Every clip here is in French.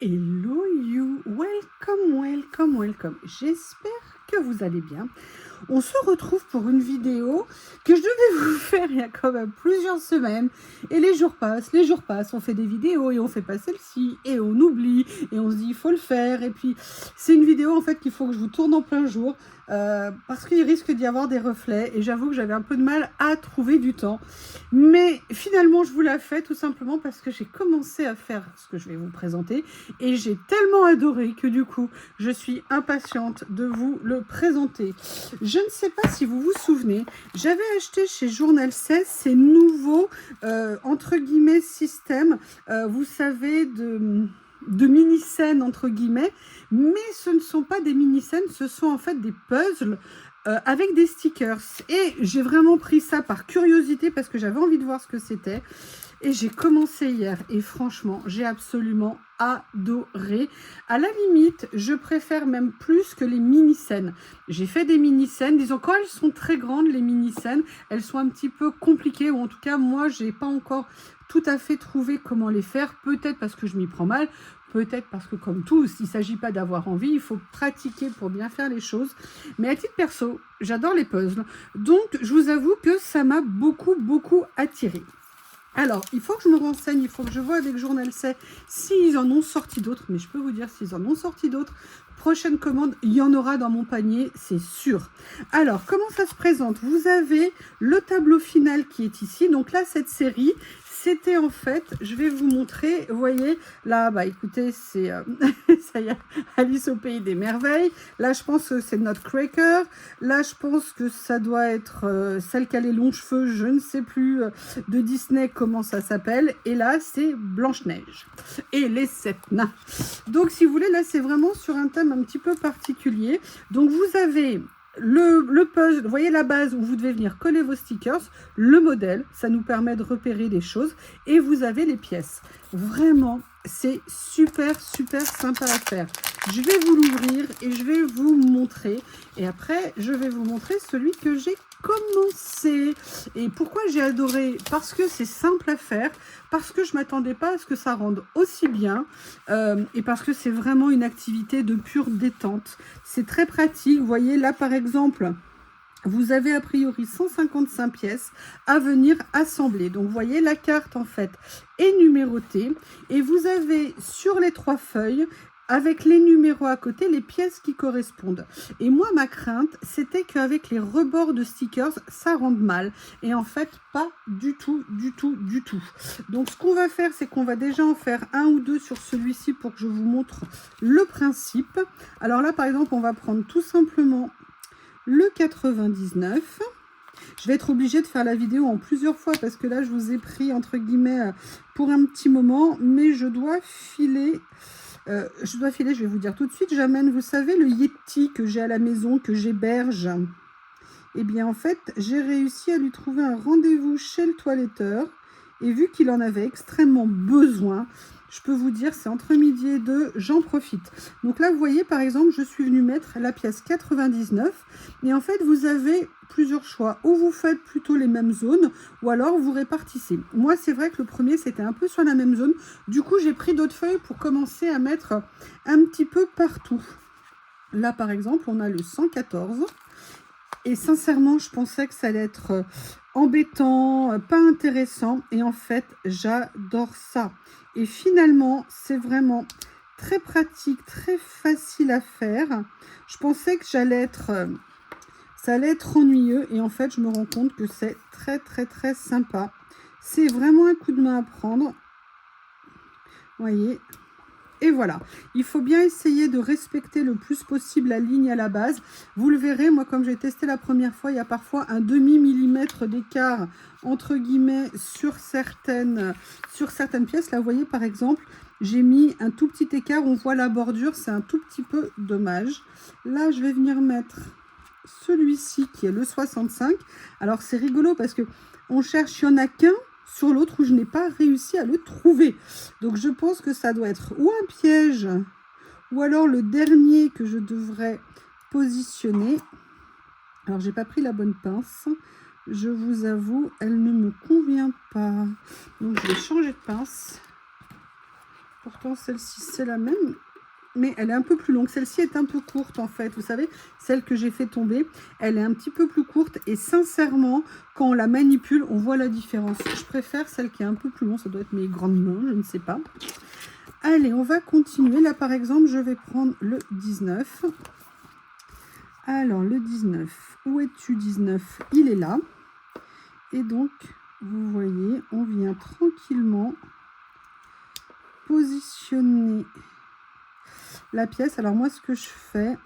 Hello you, welcome, welcome, welcome. J'espère que vous allez bien. On se retrouve pour une vidéo que je devais vous faire il y a quand même plusieurs semaines. Et les jours passent, on fait des vidéos et on fait pas celle-ci. Et on oublie et on se dit il faut le faire. Et puis c'est une vidéo en fait qu'il faut que je vous tourne en plein jour. Parce qu'il risque d'y avoir des reflets. Et j'avoue que j'avais un peu de mal à trouver du temps. Mais finalement je vous la fais tout simplement parce que j'ai commencé à faire ce que je vais vous présenter. Et j'ai tellement adoré que du coup je suis impatiente de vous le présenter. Je ne sais pas si vous vous souvenez, j'avais acheté chez Journal 16 ces nouveaux, entre guillemets, systèmes, vous savez, de mini-scènes, entre guillemets, mais ce ne sont pas des mini-scènes, ce sont en fait des puzzles avec des stickers. Et j'ai vraiment pris ça par curiosité parce que j'avais envie de voir ce que c'était. Et j'ai commencé hier et franchement, j'ai absolument adoré. À la limite, je préfère même plus que les mini-scènes. J'ai fait des mini-scènes, disons quand elles sont très grandes, les mini-scènes, elles sont un petit peu compliquées, ou en tout cas, moi, j'ai pas encore tout à fait trouvé comment les faire. Peut-être parce que je m'y prends mal, peut-être parce que comme tout, il ne s'agit pas d'avoir envie, il faut pratiquer pour bien faire les choses. Mais à titre perso, j'adore les puzzles. Donc, je vous avoue que ça m'a beaucoup attiré. Alors, il faut que je me renseigne, il faut que je vois avec Journal C s'ils en ont sorti d'autres, mais je peux vous dire s'ils en ont sorti d'autres. Prochaine commande, il y en aura dans mon panier, c'est sûr. Alors, comment ça se présente? Vous avez le tableau final qui est ici. Donc là, cette série, c'était en fait, je vais vous montrer, vous voyez, là, bah écoutez, c'est ça y est, Alice au pays des merveilles. Là, je pense que c'est Nutcracker. Là, je pense que ça doit être celle qui a les longs cheveux, je ne sais plus, de Disney, comment ça s'appelle. Et là, c'est Blanche-Neige et les 7 nains. Donc, si vous voulez, là, c'est vraiment sur un thème un petit peu particulier. Donc, vous avez le puzzle, vous voyez la base où vous devez venir coller vos stickers, le modèle, ça nous permet de repérer des choses, et vous avez les pièces. Vraiment, c'est super sympa à faire. Je vais vous l'ouvrir et je vais vous montrer, et après je vais vous montrer celui que j'ai commencé. Et pourquoi j'ai adoré? Parce que c'est simple à faire, parce que je m'attendais pas à ce que ça rende aussi bien, et parce que c'est vraiment une activité de pure détente. C'est très pratique. Vous voyez là par exemple, vous avez a priori 155 pièces à venir assembler. Donc vous voyez, la carte en fait est numérotée et vous avez sur les 3 feuilles, avec les numéros à côté, les pièces qui correspondent. Et moi, ma crainte, c'était qu'avec les rebords de stickers, ça rende mal. Et en fait, pas du tout. Donc, ce qu'on va faire, c'est qu'on va déjà en faire un ou deux sur celui-ci pour que je vous montre le principe. Alors là, par exemple, on va prendre tout simplement le 99. Je vais être obligée de faire la vidéo en plusieurs fois parce que là, je vous ai pris, entre guillemets, pour un petit moment. Mais je dois filer... je vais vous dire tout de suite, j'amène, vous savez, le Yeti que j'ai à la maison, que j'héberge. Eh bien, en fait, j'ai réussi à lui trouver un rendez-vous chez le toiletteur. Et vu qu'il en avait extrêmement besoin, je peux vous dire, c'est entre midi et 2, j'en profite. Donc là, vous voyez, par exemple, je suis venue mettre la pièce 99. Et en fait, vous avez plusieurs choix. Ou vous faites plutôt les mêmes zones, ou alors vous répartissez. Moi, c'est vrai que le premier, c'était un peu sur la même zone. Du coup, j'ai pris d'autres feuilles pour commencer à mettre un petit peu partout. Là, par exemple, on a le 114. Et sincèrement, je pensais que ça allait être embêtant, pas intéressant. Et en fait, j'adore ça. Et finalement, c'est vraiment très pratique, très facile à faire. Je pensais que ça allait être ennuyeux. Et en fait, je me rends compte que c'est très sympa. C'est vraiment un coup de main à prendre. Vous voyez ? Et voilà, il faut bien essayer de respecter le plus possible la ligne à la base. Vous le verrez, moi comme j'ai testé la première fois, il y a parfois un demi-millimètre d'écart entre guillemets sur certaines pièces. Là, vous voyez par exemple, j'ai mis un tout petit écart, on voit la bordure, c'est un tout petit peu dommage. Là, je vais venir mettre celui-ci qui est le 65. Alors c'est rigolo parce que on cherche, il n'y en a qu'un sur l'autre où je n'ai pas réussi à le trouver. Donc je pense que ça doit être ou un piège ou alors le dernier que je devrais positionner. Alors j'ai pas pris la bonne pince. Je vous avoue, elle ne me convient pas. Donc je vais changer de pince. Pourtant, celle-ci, c'est la même. Mais elle est un peu plus longue. Celle-ci est un peu courte, en fait. Vous savez, celle que j'ai fait tomber, elle est un petit peu plus courte. Et sincèrement, quand on la manipule, on voit la différence. Je préfère celle qui est un peu plus longue. Ça doit être mes grandes mains, je ne sais pas. Allez, on va continuer. Là, par exemple, je vais prendre le 19. Alors, le 19. Où es-tu, 19? Il est là. Et donc, vous voyez, on vient tranquillement positionner la pièce. Alors moi, ce que je fais,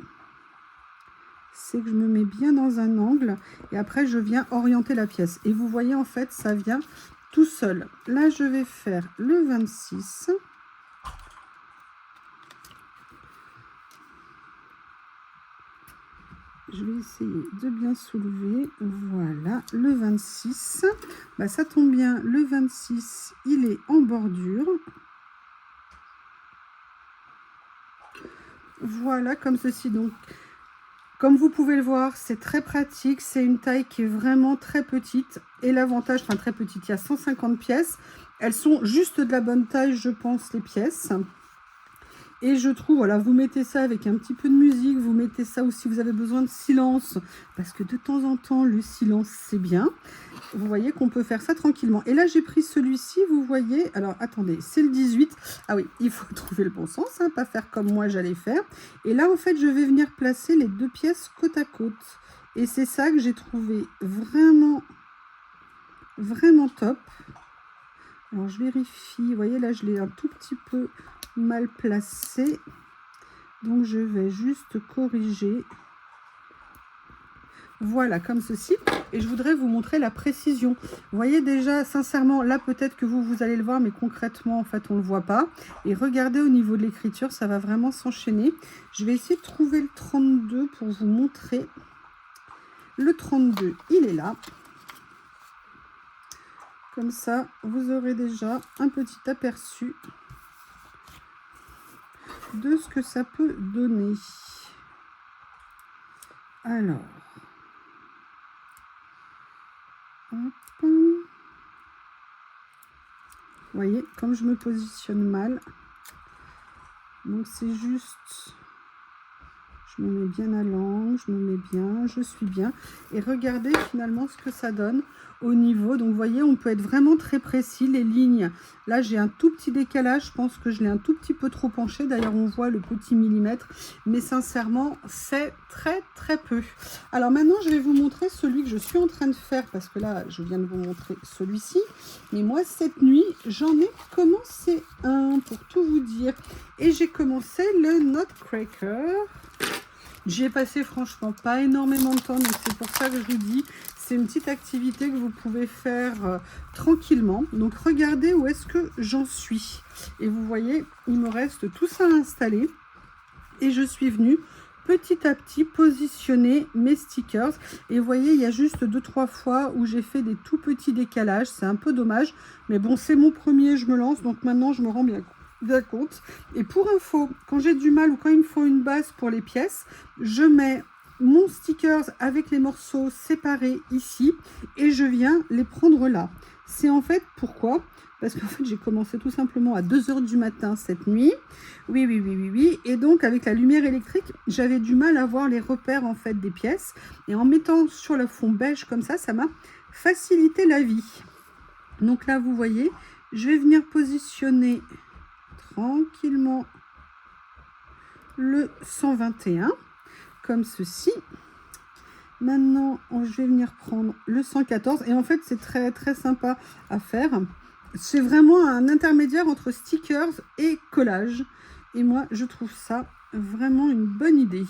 c'est que je me mets bien dans un angle et après je viens orienter la pièce. Et vous voyez, en fait, ça vient tout seul. Là, je vais faire le 26. Je vais essayer de bien soulever. Voilà, le 26. Bah, ça tombe bien, le 26, il est en bordure. Voilà, comme ceci. Donc, comme vous pouvez le voir, c'est très pratique. C'est une taille qui est vraiment très petite. Et l'avantage, enfin très petite, il y a 150 pièces. Elles sont juste de la bonne taille, je pense, les pièces. Et je trouve, voilà, vous mettez ça avec un petit peu de musique. Vous mettez ça aussi, vous avez besoin de silence. Parce que de temps en temps, le silence, c'est bien. Vous voyez qu'on peut faire ça tranquillement. Et là, j'ai pris celui-ci, vous voyez. Alors, attendez, c'est le 18. Ah oui, il faut trouver le bon sens, hein, pas faire comme moi j'allais faire. Et là, en fait, je vais venir placer les deux pièces côte à côte. Et c'est ça que j'ai trouvé vraiment, vraiment top. Alors, je vérifie. Vous voyez, là, je l'ai un tout petit peu mal placé. Donc, je vais juste corriger. Voilà, comme ceci. Et je voudrais vous montrer la précision. Vous voyez déjà, sincèrement, là, peut-être que vous allez le voir, mais concrètement, en fait, on ne le voit pas. Et regardez au niveau de l'écriture, ça va vraiment s'enchaîner. Je vais essayer de trouver le 32 pour vous montrer. Le 32, il est là. Comme ça, vous aurez déjà un petit aperçu de ce que ça peut donner. Alors... hop. Vous voyez, comme je me positionne mal. Donc, c'est juste... je me mets bien à l'angle, je me mets bien, je suis bien. Et regardez finalement ce que ça donne au niveau. Donc, vous voyez, on peut être vraiment très précis. Les lignes, là, j'ai un tout petit décalage. Je pense que je l'ai un tout petit peu trop penché. D'ailleurs, on voit le petit millimètre. Mais sincèrement, c'est très, très peu. Alors, maintenant, je vais vous montrer celui que je suis en train de faire. Parce que là, je viens de vous montrer celui-ci. Mais moi, cette nuit, j'en ai commencé un, pour tout vous dire. Et j'ai commencé le Nutcracker. J'y ai passé franchement pas énormément de temps, donc c'est pour ça que je vous dis, c'est une petite activité que vous pouvez faire tranquillement. Donc regardez où est-ce que j'en suis. Et vous voyez, il me reste tout ça à installer. Et je suis venue petit à petit positionner mes stickers. Et vous voyez, il y a juste 2-3 fois où j'ai fait des tout petits décalages. C'est un peu dommage. Mais bon, c'est mon premier, je me lance. Donc maintenant, je me rends bien compte. Et pour info, quand j'ai du mal ou quand il me faut une base pour les pièces, je mets mon stickers avec les morceaux séparés ici et je viens les prendre là. C'est en fait pourquoi? Parce qu'en fait j'ai commencé tout simplement à 2 h du matin cette nuit. Oui. Et donc avec la lumière électrique, j'avais du mal à voir les repères en fait des pièces. Et en mettant sur le fond beige comme ça m'a facilité la vie. Donc là vous voyez, je vais venir positionner tranquillement le 121 comme ceci. Maintenant je vais venir prendre le 114 et en fait c'est très très sympa à faire. C'est vraiment un intermédiaire entre stickers et collage et moi je trouve ça vraiment une bonne idée.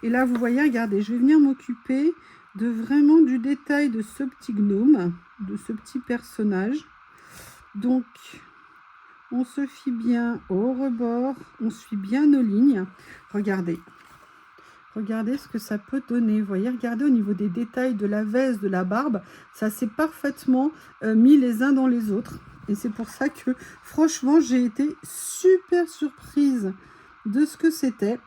Et là vous voyez, regardez, je vais venir m'occuper de vraiment du détail de ce petit gnome, de ce petit personnage. Donc on se fie bien au rebord, on suit bien nos lignes. Regardez. Regardez ce que ça peut donner. Vous voyez, regardez au niveau des détails de la veste, de la barbe. Ça s'est parfaitement mis les uns dans les autres. Et c'est pour ça que, franchement, j'ai été super surprise de ce que c'était.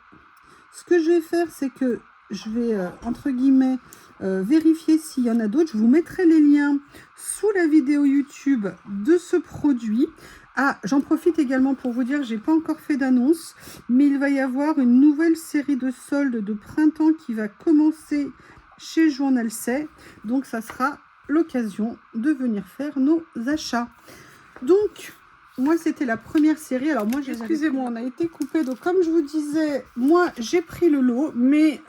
Ce que je vais faire, c'est que je vais, entre guillemets, vérifier s'il y en a d'autres. Je vous mettrai les liens sous la vidéo YouTube de ce produit. Ah, j'en profite également pour vous dire, j'ai pas encore fait d'annonce, mais il va y avoir une nouvelle série de soldes de printemps qui va commencer chez Journal C. Donc, ça sera l'occasion de venir faire nos achats. Donc, moi, c'était la première série. Alors, moi, excusez-moi, on a été coupé. Donc, comme je vous disais, moi, j'ai pris le lot, mais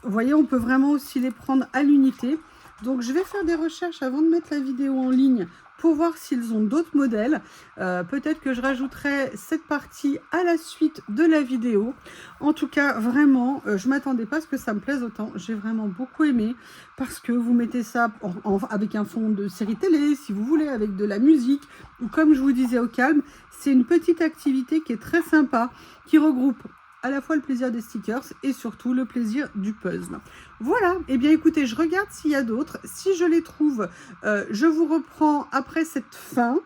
vous voyez, on peut vraiment aussi les prendre à l'unité. Donc, je vais faire des recherches avant de mettre la vidéo en ligne pour voir s'ils ont d'autres modèles. Peut-être que je rajouterai cette partie à la suite de la vidéo. En tout cas, vraiment, je ne m'attendais pas à ce que ça me plaise autant. J'ai vraiment beaucoup aimé parce que vous mettez ça avec un fond de série télé, si vous voulez, avec de la musique, ou comme je vous disais au calme, c'est une petite activité qui est très sympa, qui regroupe à la fois le plaisir des stickers et surtout le plaisir du puzzle. Voilà, et bien écoutez, je regarde s'il y a d'autres. Si je les trouve, je vous reprends après cette fin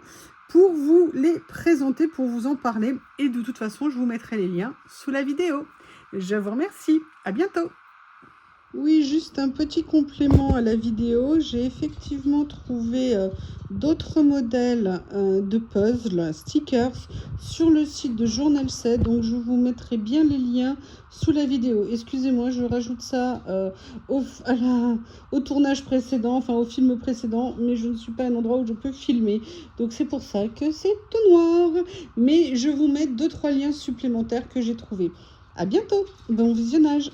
pour vous les présenter, pour vous en parler. Et de toute façon, je vous mettrai les liens sous la vidéo. Je vous remercie, à bientôt. Oui, juste un petit complément à la vidéo. J'ai effectivement trouvé d'autres modèles de puzzles, stickers, sur le site de Journal C. Donc, je vous mettrai bien les liens sous la vidéo. Excusez-moi, je rajoute ça au tournage précédent, enfin au film précédent, mais je ne suis pas à un endroit où je peux filmer. Donc, c'est pour ça que c'est tout noir. Mais je vous mets 2-3 liens supplémentaires que j'ai trouvés. À bientôt, bon visionnage.